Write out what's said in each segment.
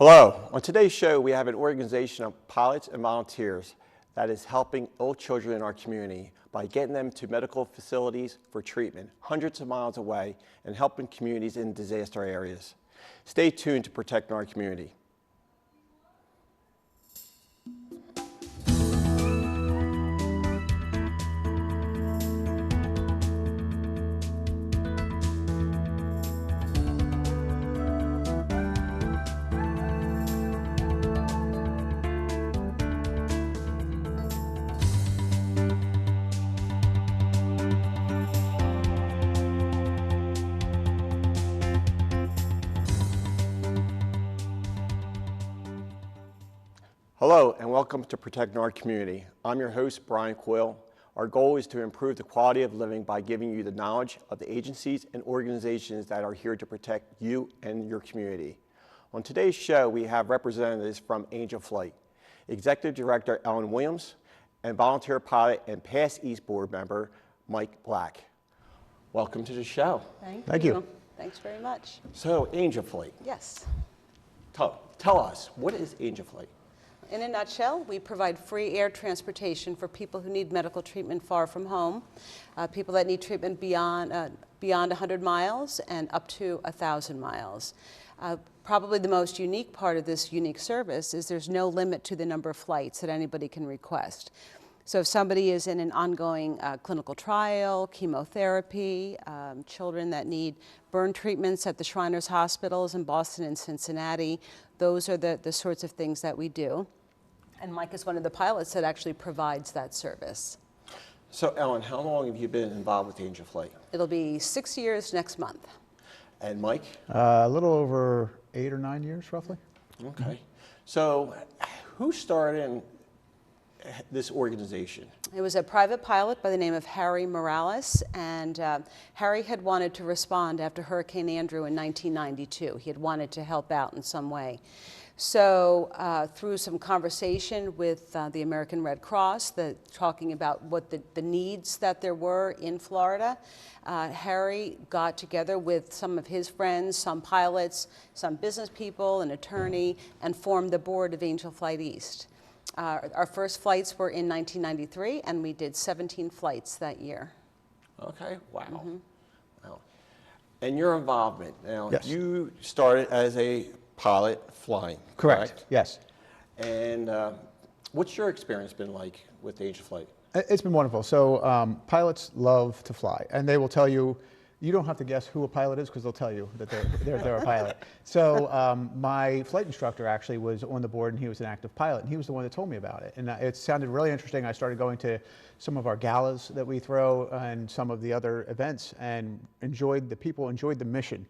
Hello. On today's show, we have an organization of pilots and volunteers that is helping ill children in our community by getting them to medical facilities for treatment hundreds of miles away and helping communities in disaster areas. Stay tuned to protect our community. Hello and welcome to Protecting Our Community. I'm your host, Bryan Coyle. Our goal is to improve the quality of living by giving you the knowledge of the agencies and organizations that are here to protect you and your community. On today's show, we have representatives from Angel Flight, Executive Director Ellen Williams, and volunteer pilot and past East Board member Mike Black. Welcome to the show. Thank you. Thanks very much. So, Angel Flight. Yes. Tell us, what is Angel Flight? In a nutshell, we provide free air transportation for people who need medical treatment far from home, people that need treatment beyond 100 miles and up to 1,000 miles. Probably the most unique part of this unique service is there's no limit to the number of flights that anybody can request. So if somebody is in an ongoing clinical trial, chemotherapy, children that need burn treatments at the Shriners Hospitals in Boston and Cincinnati, those are the sorts of things that we do. And Mike is one of the pilots that actually provides that service. So Ellen, how long have you been involved with Angel Flight? It'll be 6 years next month. And Mike? A little over 8 or 9 years, roughly. Okay. So who started this organization? It was a private pilot by the name of Harry Morales, and Harry had wanted to respond after Hurricane Andrew in 1992. He had wanted to help out in some way. So through some conversation with the American Red Cross, talking about what the needs that there were in Florida, Harry got together with some of his friends, some pilots, some business people, an attorney, and formed the board of Angel Flight East. Our first flights were in 1993, and we did 17 flights that year. Okay, wow. Mm-hmm. Wow. And your involvement, now Yes. You started as a pilot flying, correct? Yes. And what's your experience been like with Angel Flight? It's been wonderful. So pilots love to fly, and they will tell you, you don't have to guess who a pilot is because they'll tell you that they're a pilot. So my flight instructor actually was on the board, and he was an active pilot, and he was the one that told me about it. And it sounded really interesting. I started going to some of our galas that we throw and some of the other events, and enjoyed the mission.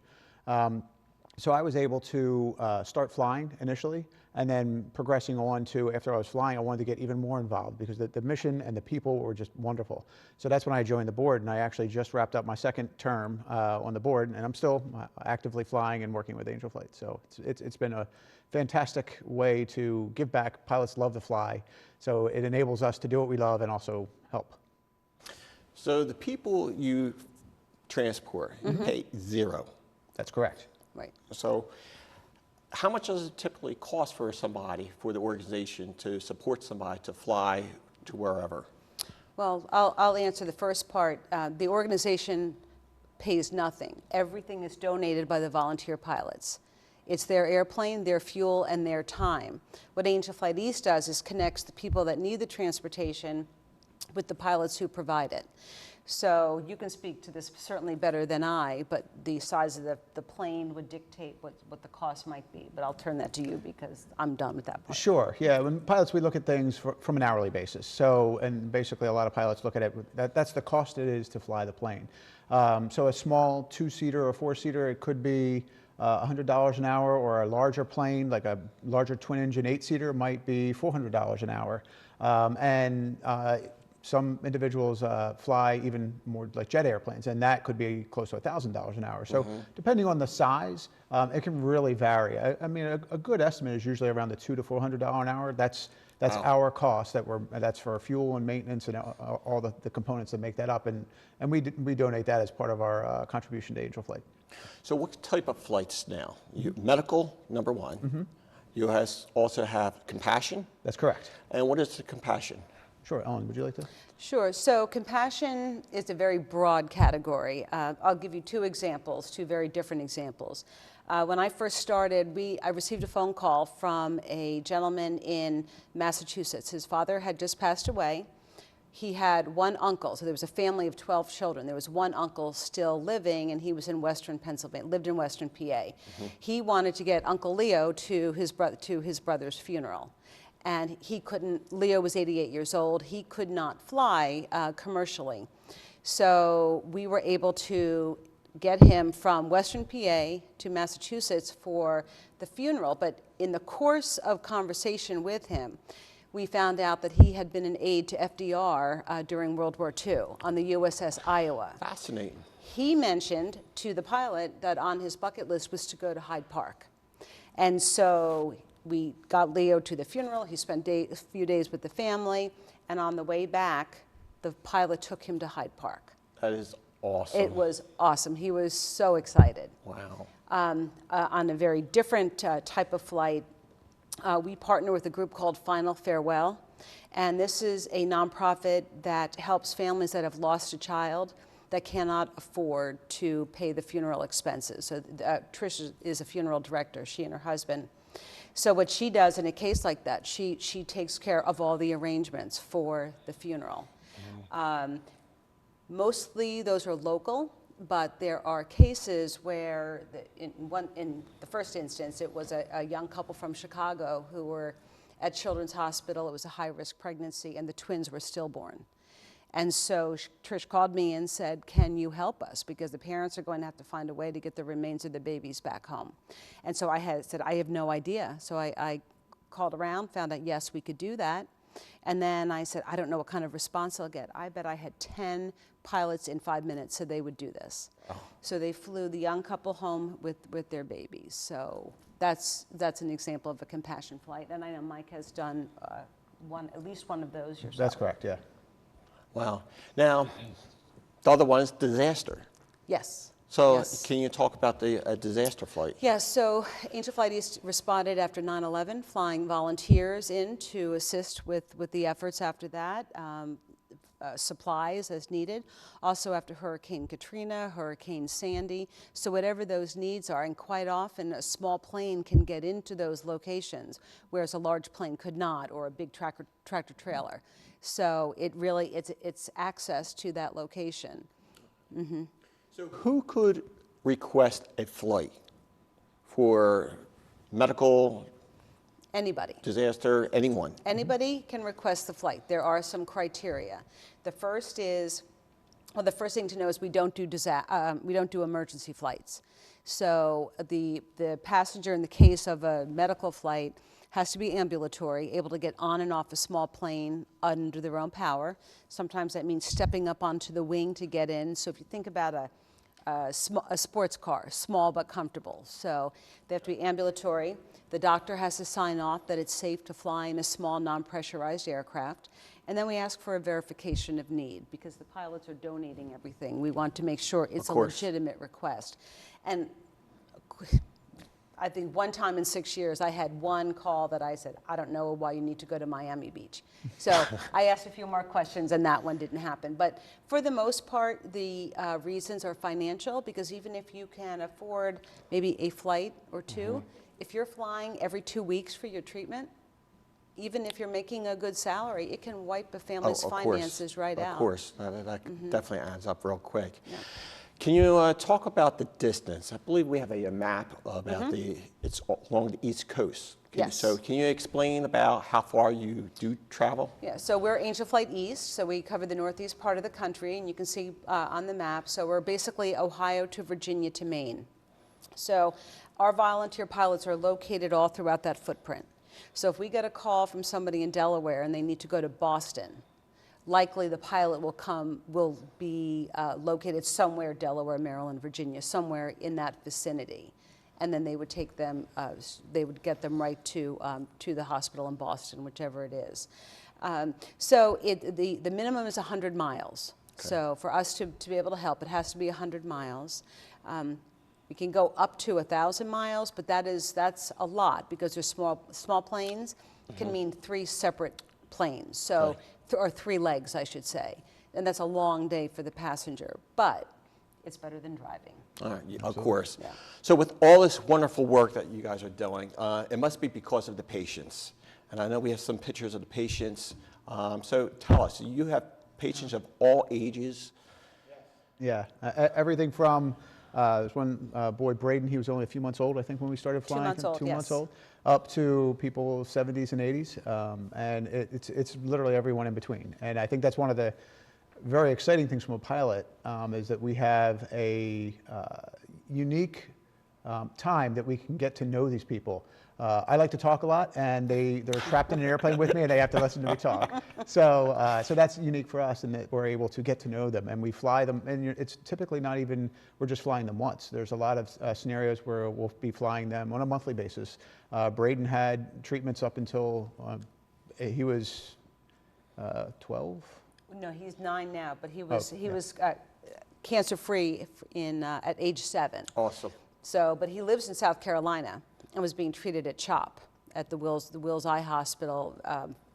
So I was able to start flying initially, and then progressing on to, after I was flying, I wanted to get even more involved because the mission and the people were just wonderful. So that's when I joined the board, and I actually just wrapped up my second term on the board, and I'm still actively flying and working with Angel Flight. So it's been a fantastic way to give back. Pilots love to fly, so it enables us to do what we love and also help. So the people you transport, you pay zero. That's correct. Right. So how much does it typically cost for somebody, for the organization, to support somebody to fly to wherever? Well, I'll answer the first part. The organization pays nothing. Everything is donated by the volunteer pilots. It's their airplane, their fuel, and their time. What Angel Flight East does is connects the people that need the transportation with the pilots who provide it. So you can speak to this certainly better than I, but the size of the plane would dictate what the cost might be. But I'll turn that to you because I'm done with that part. Sure, yeah. When pilots, we look at things from an hourly basis. So, and basically a lot of pilots look at it, that's the cost it is to fly the plane. So a small two-seater or four-seater, it could be $100 an hour, or a larger plane, like a larger twin-engine eight-seater, might be $400 an hour. Some individuals fly even more like jet airplanes, and that could be close to $1,000 an hour. So depending on the size, it can really vary. I mean, a good estimate is usually around the $200 to $400 an hour. That's our cost. That's for fuel and maintenance and all the components that make that up, and we donate that as part of our contribution to Angel Flight. So what type of flights now? Medical, number one. You also have compassion. That's correct. And what is the compassion? Sure, Ellen, would you like to? Sure. So compassion is a very broad category. I'll give you two examples, two very different examples. When I first started, I received a phone call from a gentleman in Massachusetts. His father had just passed away. He had one uncle, so there was a family of 12 children. There was one uncle still living, and he was in Western Pennsylvania, lived in Western PA. Mm-hmm. He wanted to get Uncle Leo to his brother's funeral. And he couldn't, Leo was 88 years old, he could not fly commercially. So we were able to get him from Western PA to Massachusetts for the funeral. But in the course of conversation with him, we found out that he had been an aide to FDR during World War II on the USS Iowa. Fascinating. He mentioned to the pilot that on his bucket list was to go to Hyde Park. And so we got Leo to the funeral. He spent a few days with the family. And on the way back, the pilot took him to Hyde Park. That is awesome. It was awesome. He was so excited. Wow. On a very different type of flight, we partner with a group called Final Farewell. And this is a nonprofit that helps families that have lost a child that cannot afford to pay the funeral expenses. So Trish is a funeral director, she and her husband. So what she does in a case like that, she takes care of all the arrangements for the funeral. Mm-hmm. Mostly those are local, but there are cases where, in the first instance, it was a young couple from Chicago who were at Children's Hospital. It was a high-risk pregnancy, and the twins were stillborn. And so Trish called me and said, can you help us? Because the parents are going to have to find a way to get the remains of the babies back home. And so I said, I have no idea. So I called around, found out, yes, we could do that. And then I said, I don't know what kind of response I'll get. I bet I had 10 pilots in 5 minutes said they would do this. Oh. So they flew the young couple home with their babies. So that's an example of a compassion flight. And I know Mike has done at least one of those yourself. That's correct, yeah. Wow. Now, the other one is disaster. Yes. So yes. Can you talk about the disaster flight? Yes, so Angel Flight East responded after 9/11, flying volunteers in to assist with the efforts after that, supplies as needed. Also after Hurricane Katrina, Hurricane Sandy. So whatever those needs are, and quite often a small plane can get into those locations, whereas a large plane could not, or a big tractor trailer. So it's access to that location. Mm-hmm. So who could request a flight for medical? Anybody. Disaster, anyone? Anybody can request the flight. There are some criteria. The first thing to know is we don't do emergency flights. So the passenger in the case of a medical flight has to be ambulatory, able to get on and off a small plane under their own power. Sometimes that means stepping up onto the wing to get in. So if you think about a sports car, small but comfortable. So they have to be ambulatory. The doctor has to sign off that it's safe to fly in a small, non-pressurized aircraft. And then we ask for a verification of need because the pilots are donating everything. We want to make sure it's a legitimate request. And I think one time in 6 years, I had one call that I said, I don't know why you need to go to Miami Beach. So I asked a few more questions, and that one didn't happen. But for the most part, the reasons are financial, because even if you can afford maybe a flight or two, if you're flying every 2 weeks for your treatment, even if you're making a good salary, it can wipe a family's finances right out. Of course, that definitely adds up real quick. Yeah. Can you talk about the distance? I believe we have a map about it's along the East Coast. So can you explain about how far you do travel? Yeah, so we're Angel Flight East, so we cover the northeast part of the country, and you can see on the map, so we're basically Ohio to Virginia to Maine. So our volunteer pilots are located all throughout that footprint. So if we get a call from somebody in Delaware and they need to go to Boston, likely the pilot will be located somewhere, Delaware, Maryland, Virginia, somewhere in that vicinity. And then they would take them, they would get them right to the hospital in Boston, whichever it is. So the minimum is 100 miles. Okay. So for us to be able to help, it has to be 100 miles. We can go up to 1,000 miles, but that's a lot because there's small planes. It can mean 3 separate planes, so or 3 legs, I should say, and that's a long day for the passenger. But it's better than driving. All right, of course. Yeah. So with all this wonderful work that you guys are doing, it must be because of the patients. And I know we have some pictures of the patients. So tell us, you have patients of all ages? Yeah, everything from there's one boy, Braden, he was only a few months old, I think, when we started flying. 2 months old, 2 yes. months old, up to people 70s and 80s, and it's literally everyone in between. And I think that's one of the very exciting things from a pilot, is that we have a unique time that we can get to know these people. I like to talk a lot, and they're trapped in an airplane with me, and they have to listen to me talk. So that's unique for us, in that we're able to get to know them, and we fly them. And it's typically not even we're just flying them once. There's a lot of scenarios where we'll be flying them on a monthly basis. Braden had treatments up until he was 12. No, he's 9 now, but he was cancer-free at age 7. Awesome. So, but he lives in South Carolina and was being treated at CHOP, at the Wills Eye Hospital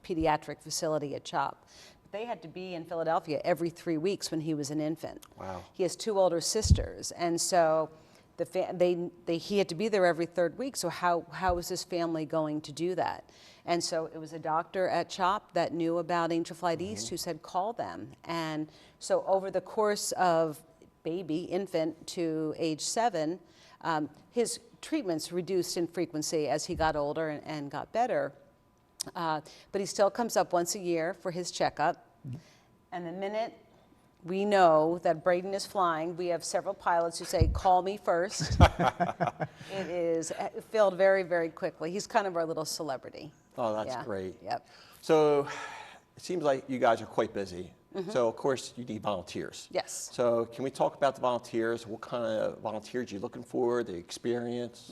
pediatric facility at CHOP. They had to be in Philadelphia every 3 weeks when he was an infant. Wow. He has 2 older sisters, and so he had to be there every 3rd week. So how was his family going to do that? And so it was a doctor at CHOP that knew about Angel Flight East who said, call them. And so over the course of infant to age 7, his treatments reduced in frequency as he got older and got better. But he still comes up once a year for his checkup. And the minute we know that Braden is flying, we have several pilots who say, call me first. It is filled very, very quickly. He's kind of our little celebrity. Oh, that's great. Yep. So it seems like you guys are quite busy. So, of course, you need volunteers. Yes. So can we talk about the volunteers? What kind of volunteers are you looking for, the experience?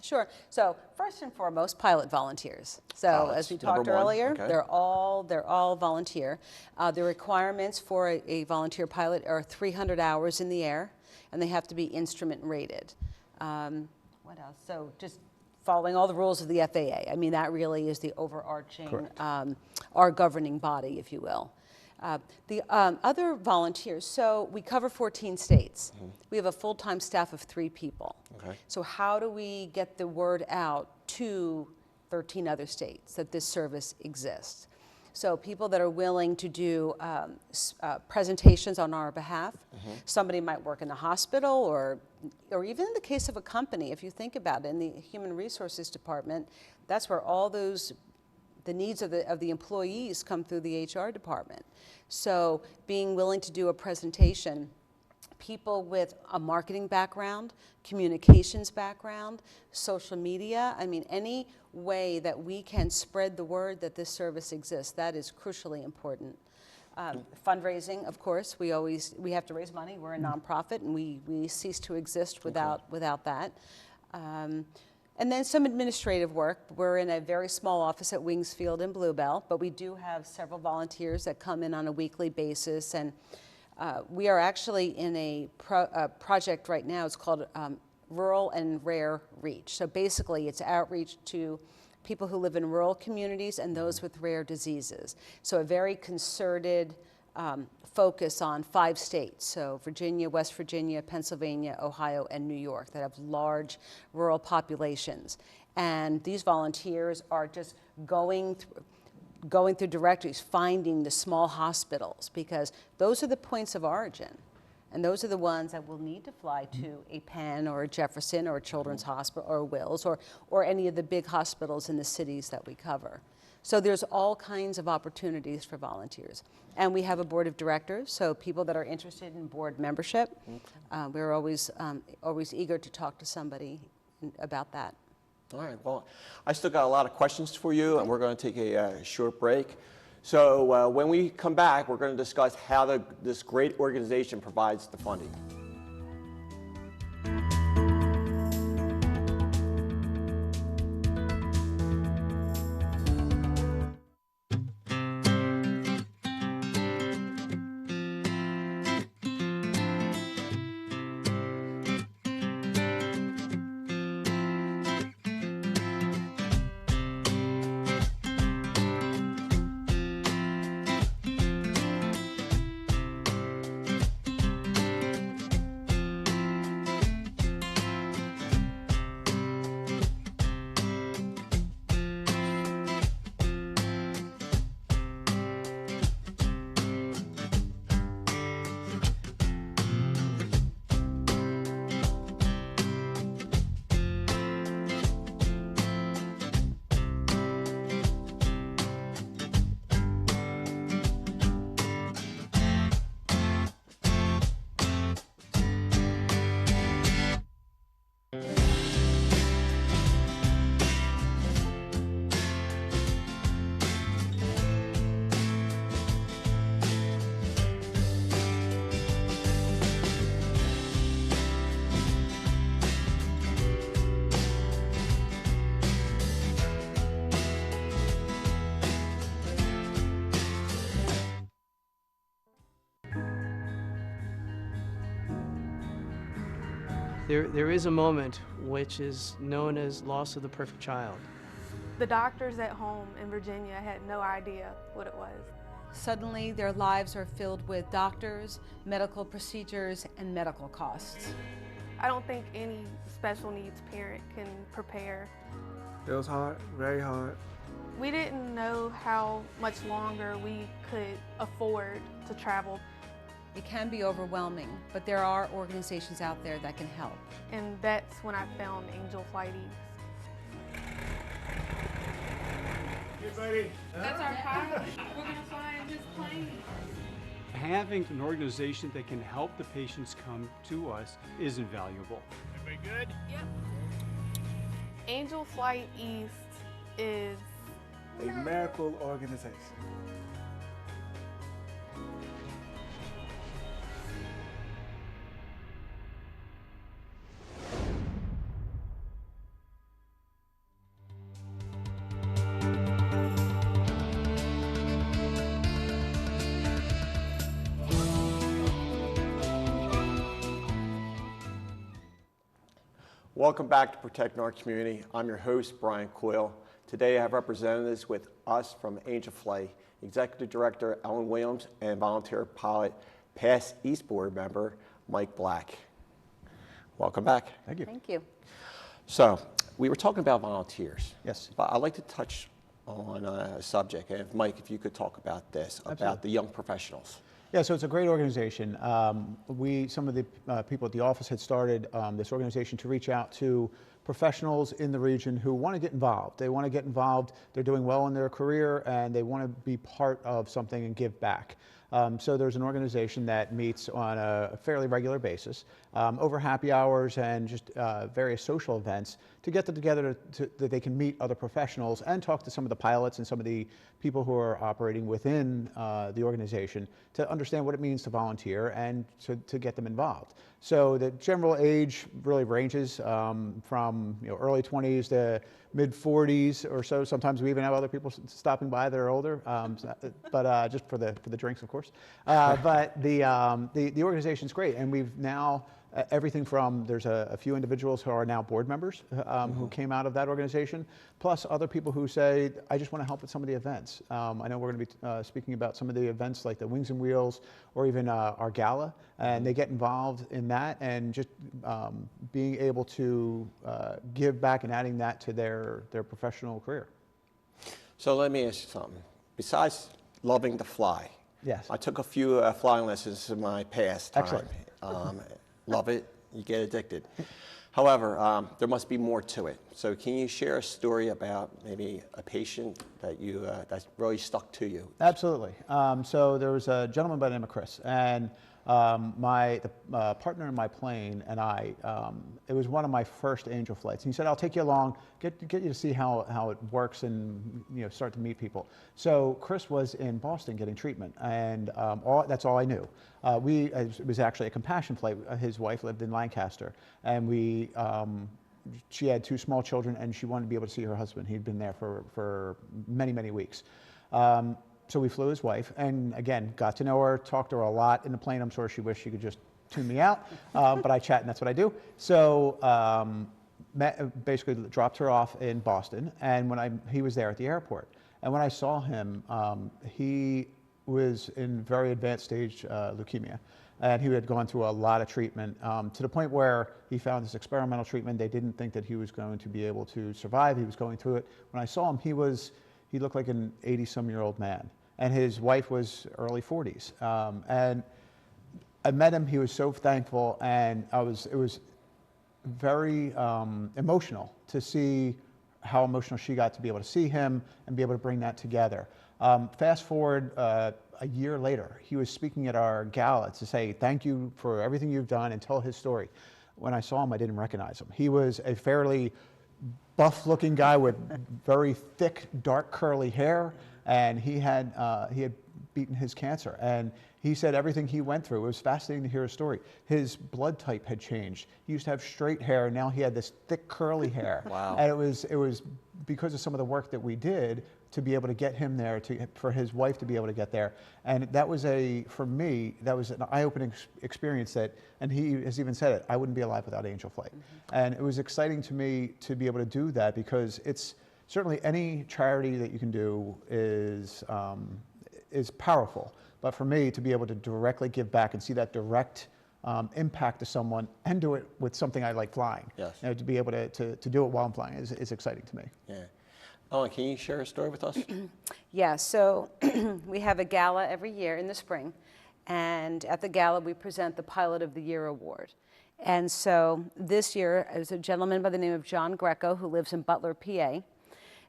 Sure. So first and foremost, pilot volunteers. So Pilots, as we number talked one. earlier, Okay. they're all volunteer. The requirements for a volunteer pilot are 300 hours in the air, and they have to be instrument rated. What else? So just following all the rules of the FAA. I mean, that really is the overarching, our governing body, if you will. The other volunteers, so we cover 14 states. We have a full-time staff of 3 people. Okay. So how do we get the word out to 13 other states that this service exists? So people that are willing to do presentations on our behalf. Somebody might work in the hospital, or even in the case of a company, if you think about it, in the Human Resources Department, that's where all those the needs of the employees come through the HR department. So being willing to do a presentation, people with a marketing background, communications background, social media, I mean, any way that we can spread the word that this service exists, that is crucially important. Fundraising, of course, we have to raise money. We're a nonprofit, and we cease to exist without that. And then some administrative work. We're in a very small office at Wings Field in Bluebell, but we do have several volunteers that come in on a weekly basis. And we are actually in a project right now. It's called Rural and Rare Reach. So basically, it's outreach to people who live in rural communities and those with rare diseases. So a very concerted focus on 5 states, so Virginia, West Virginia, Pennsylvania, Ohio, and New York, that have large rural populations. And these volunteers are just going through directories, finding the small hospitals, because those are the points of origin. And those are the ones that will need to fly to a Penn or a Jefferson or a Children's Hospital or a Wills or any of the big hospitals in the cities that we cover. So there's all kinds of opportunities for volunteers. And we have a board of directors, so people that are interested in board membership, we're always eager to talk to somebody about that. All right, well, I still got a lot of questions for you, and we're going to take a short break. So when we come back, we're going to discuss how this great organization provides the funding. There is a moment which is known as loss of the perfect child. The doctors at home in Virginia had no idea what it was. Suddenly, their lives are filled with doctors, medical procedures, and medical costs. I don't think any special needs parent can prepare. It was hard, very hard. We didn't know how much longer we could afford to travel, It can be overwhelming, but there are organizations out there that can help. and that's when I found Angel Flight East. Get ready. That's our pilot. We're gonna fly in his plane. Having an organization that can help the patients come to us is invaluable. Everybody good? Yep. Angel Flight East is A miracle organization. Welcome back to Protecting Our Community. I'm your host, Bryan Coyle. Today I have representatives with us from Angel Flight, Executive Director Ellen Williams and volunteer pilot, past East Board member Mike Black. Welcome back. Thank you. Thank you. So we were talking about volunteers. Yes. But I'd like to touch on a subject. And Mike, if you could talk about this, Absolutely. about the young professionals. Yeah, so it's a great organization. Some of the people at the office had started this organization to reach out to professionals in the region who want to get involved. They want to get involved, they're doing well in their career, and they want to be part of something and give back. So there's an organization that meets on a fairly regular basis over happy hours and just various social events to get them together that they can meet other professionals and talk to some of the pilots and some of the people who are operating within the organization to understand what it means to volunteer and to get them involved. So the general age really ranges from early 20s to mid 40s or so. Sometimes we even have other people stopping by that are older, but just for the drinks, of course. But the organization's great, and we've now everything from there's a few individuals who are now board members who came out of that organization, plus other people who say, I just want to help with some of the events. I know we're going to be speaking about some of the events like the Wings and Wheels or even our gala, and they get involved in that and just being able to give back and adding that to their professional career. So let me ask you something. Besides loving to fly, Yes. I took a few flying lessons in my past time. Excellent. Love it, you get addicted. However, there must be more to it. So can you share a story about maybe a patient that that's really stuck to you? Absolutely. So there was a gentleman by the name of Chris, and the partner in my plane and I, it was one of my first Angel flights. And he said, I'll take you along, get you to see how it works and start to meet people. So Chris was in Boston getting treatment, and that's all I knew. It was actually a compassion flight. His wife lived in Lancaster, and she had 2 small children, and she wanted to be able to see her husband. He'd been there for many, many weeks. So we flew his wife, and again, got to know her, talked to her a lot in the plane. I'm sure she wished she could just tune me out, but I chat, and that's what I do. So basically dropped her off in Boston, and he was there at the airport. And when I saw him, he was in very advanced stage leukemia. And he had gone through a lot of treatment to the point where he found this experimental treatment. They didn't think that he was going to be able to survive. He was going through it. When I saw him, he looked like an 80-some-year-old man. And his wife was early 40s. And I met him. He was so thankful. And it was very emotional to see how emotional she got to be able to see him and be able to bring that together. Fast forward a year later, he was speaking at our gala to say thank you for everything you've done and tell his story. When I saw him, I didn't recognize him. He was a fairly buff-looking guy with very thick, dark, curly hair, and he had beaten his cancer. And he said everything he went through. It was fascinating to hear his story. His blood type had changed. He used to have straight hair, and now he had this thick, curly hair. Wow. And it was because of some of the work that we did to be able to get him there, for his wife to be able to get there. And that was for me, that was an eye-opening experience and he has even said it, I wouldn't be alive without Angel Flight. And it was exciting to me to be able to do that, because it's certainly any charity that you can do is powerful. But for me, to be able to directly give back and see that direct impact to someone and do it with something I like, flying. Yes. You know, to be able to do it while I'm flying is exciting to me. Yeah. Ellen, can you share a story with us? Yeah, so we have a gala every year in the spring, and at the gala we present the Pilot of the Year award. And so this year is a gentleman by the name of John Greco who lives in Butler, PA.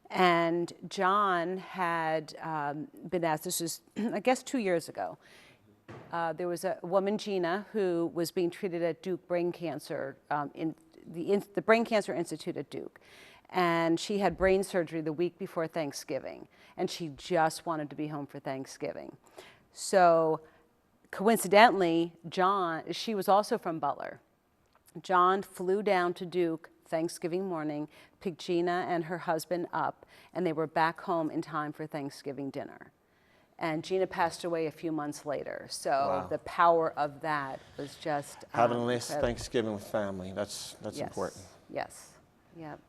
And John had been asked, this was I guess 2 years ago, there was a woman, Gina, who was being treated at Duke Brain Cancer, in the Brain Cancer Institute at Duke. And she had brain surgery the week before Thanksgiving, and she just wanted to be home for Thanksgiving. So coincidentally, she was also from Butler. John flew down to Duke Thanksgiving morning, picked Gina and her husband up, and they were back home in time for Thanksgiving dinner. And Gina passed away a few months later. So Wow. the power of that was just Having a nice incredible. Thanksgiving with family, that's Yes. important. Yes. Yep.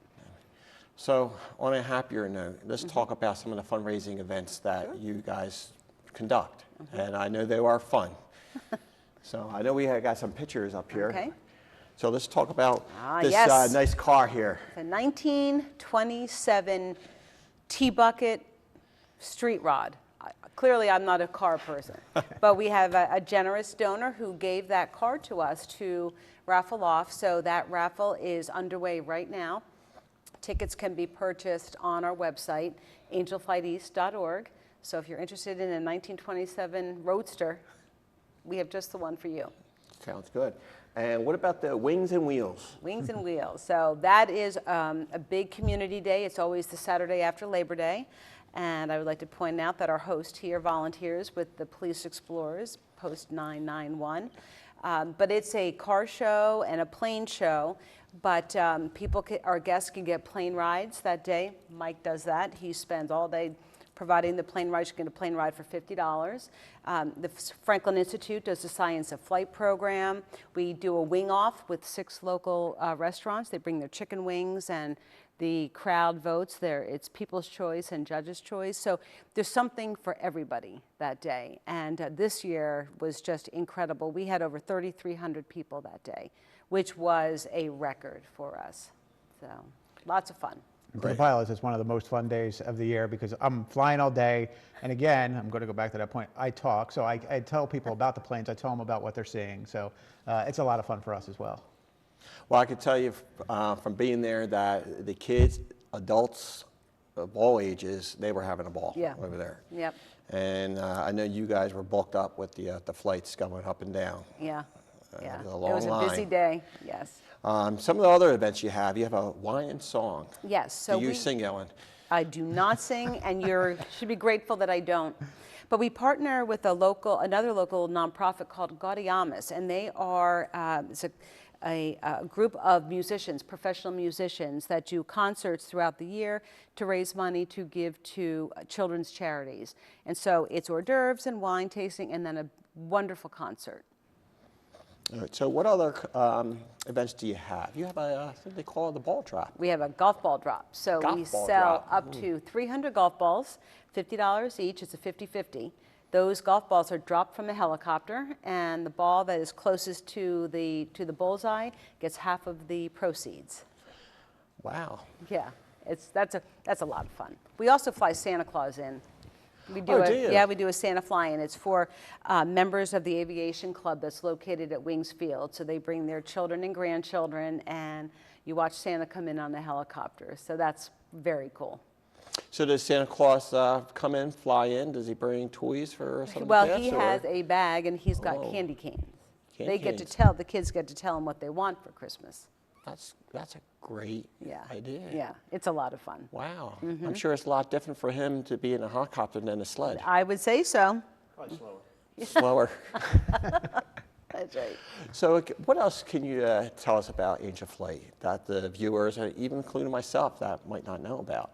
So on a happier note, let's talk about some of the fundraising events that you guys conduct. And I know they are fun. So I know we got some pictures up here. Okay. So let's talk about this yes. nice car here. The 1927 T-Bucket street rod. Clearly, I'm not a car person, but we have a generous donor who gave that car to us to raffle off. So that raffle is underway right now. Tickets can be purchased on our website, angelflighteast.org. So if you're interested in a 1927 Roadster, we have just the one for you. Sounds good. And what about the Wings and Wheels? Wings and Wheels. So that is a big community day. It's always the Saturday after Labor Day. And I would like to point out that our host here volunteers with the Police Explorers, Post 991. But it's a car show and a plane show. But our guests can get plane rides that day. Mike does that. He spends all day providing the plane ride. You can get a plane ride for $50. The Franklin Institute does the Science of Flight program. We do a wing off with 6 local restaurants. They bring their chicken wings, and the crowd votes. It's people's choice and judges' choice. So there's something for everybody that day. And this year was just incredible. We had over 3,300 people that day, which was a record for us. So lots of fun. For the pilots, it's one of the most fun days of the year because I'm flying all day. And again, I'm going to go back to that point. I talk, so I tell people about the planes. I tell them about what they're seeing. So it's a lot of fun for us as well. Well, I can tell you from being there that the kids, adults of all ages, they were having a ball over there. Yep. And I know you guys were booked up with the flights going up and down. Yeah. Yeah. It was a It long was a busy line. day. Yes. Some of the other events you have a wine and song. Yes. So Do you sing, Ellen? I do not sing, and you should be grateful that I don't. But we partner with another local nonprofit called Gaudiamus, and they are it's a group of musicians, professional musicians, that do concerts throughout the year to raise money to give to children's charities. And so it's hors d'oeuvres and wine tasting, and then a wonderful concert. All right, so what other events do you have? You have I think they call it the ball drop. We have a golf ball drop. So Golf we ball sell drop. up to 300 golf balls, $50 each. It's a 50-50. Those golf balls are dropped from a helicopter, and the ball that is closest to the bullseye gets half of the proceeds. Wow. Yeah, that's a lot of fun. We also fly Santa Claus in. We do do you? Yeah, we do a Santa fly-in. It's for members of the aviation club that's located at Wings Field. So they bring their children and grandchildren, and you watch Santa come in on the helicopter. So that's very cool. So does Santa Claus come in, fly in? Does he bring toys for some of the Well, kids, he or- has a bag, and he's got Oh. candy canes. Candy They get to canes. the kids get to tell him what they want for Christmas. That's a great idea. Yeah, it's a lot of fun. Wow. I'm sure it's a lot different for him to be in a helicopter than a sled. I would say so. Slower. That's right. So what else can you tell us about Angel Flight that the viewers, even including myself, that might not know about?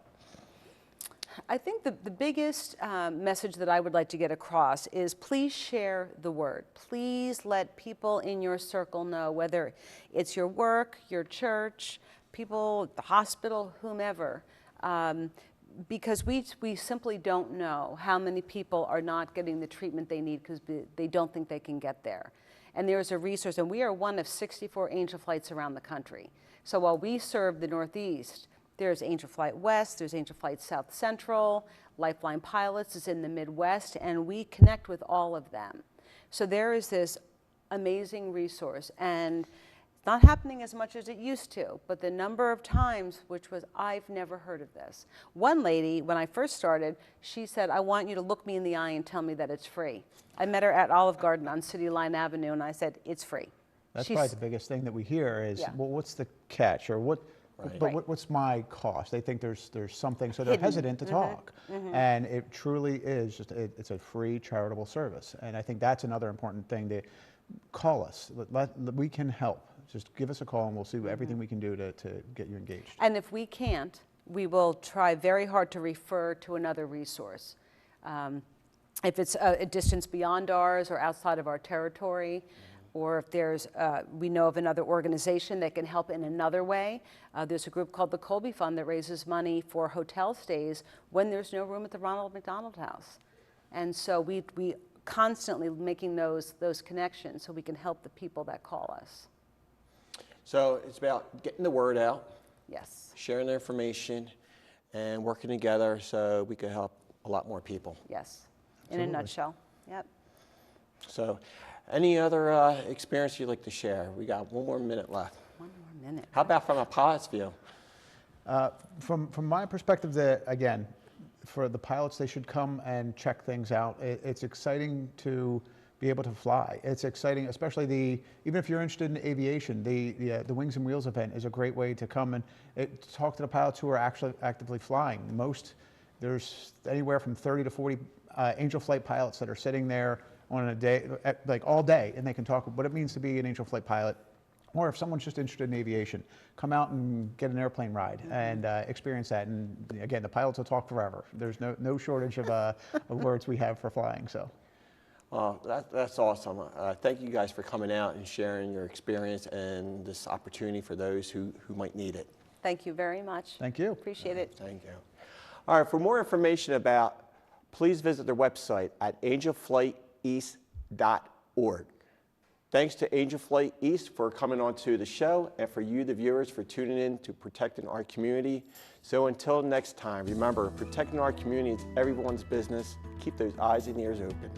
I think the biggest message that I would like to get across is please share the word. Please let people in your circle know, whether it's your work, your church, people at the hospital, whomever, because we simply don't know how many people are not getting the treatment they need because they don't think they can get there. And there's a resource, and we are one of 64 Angel Flights around the country. So while we serve the Northeast, there's Angel Flight West, there's Angel Flight South Central, Lifeline Pilots is in the Midwest, and we connect with all of them. So there is this amazing resource, and it's not happening as much as it used to, but the number of times, which was, I've never heard of this. One lady, when I first started, she said, I want you to look me in the eye and tell me that it's free. I met her at Olive Garden on City Line Avenue, and I said, it's free. That's probably the biggest thing that we hear is, Yeah. well, what's the catch, or what? Right. But Right. what's my cost? They think there's something, so they're Hidden. hesitant to talk. And it truly is just it's a free charitable service. And I think that's another important thing. To call us. We can help. Just give us a call, and we'll see everything we can do to get you engaged. And if we can't, we will try very hard to refer to another resource. If it's a distance beyond ours or outside of our territory, or if there's, we know of another organization that can help in another way. There's a group called the Colby Fund that raises money for hotel stays when there's no room at the Ronald McDonald House. And so we constantly making those connections so we can help the people that call us. So it's about getting the word out, Yes, sharing the information, and working together so we can help a lot more people. yes, in a nutshell, yep. So any other experience you'd like to share? We got one more minute left. One more minute. How about from a pilot's view? From my perspective, again, for the pilots, they should come and check things out. It's exciting to be able to fly. It's exciting, especially even if you're interested in aviation, the Wings and Wheels event is a great way to come and talk to the pilots who are actually actively flying. There's anywhere from 30 to 40 Angel Flight pilots that are sitting there on a day, like all day, and they can talk what it means to be an Angel Flight pilot. Or if someone's just interested in aviation, come out and get an airplane ride and experience that. And again, the pilots will talk forever. There's no shortage of words we have for flying. So, That's awesome. Thank you guys for coming out and sharing your experience and this opportunity for those who might need it. Thank you very much. thank you. Appreciate it. Thank you. All right, for more information please visit their website at angelflighteast.org. Thanks to Angel Flight East for coming on to the show, and for you, the viewers, for tuning in to Protecting Our Community. So until next time, remember, protecting our community is everyone's business. Keep those eyes and ears open.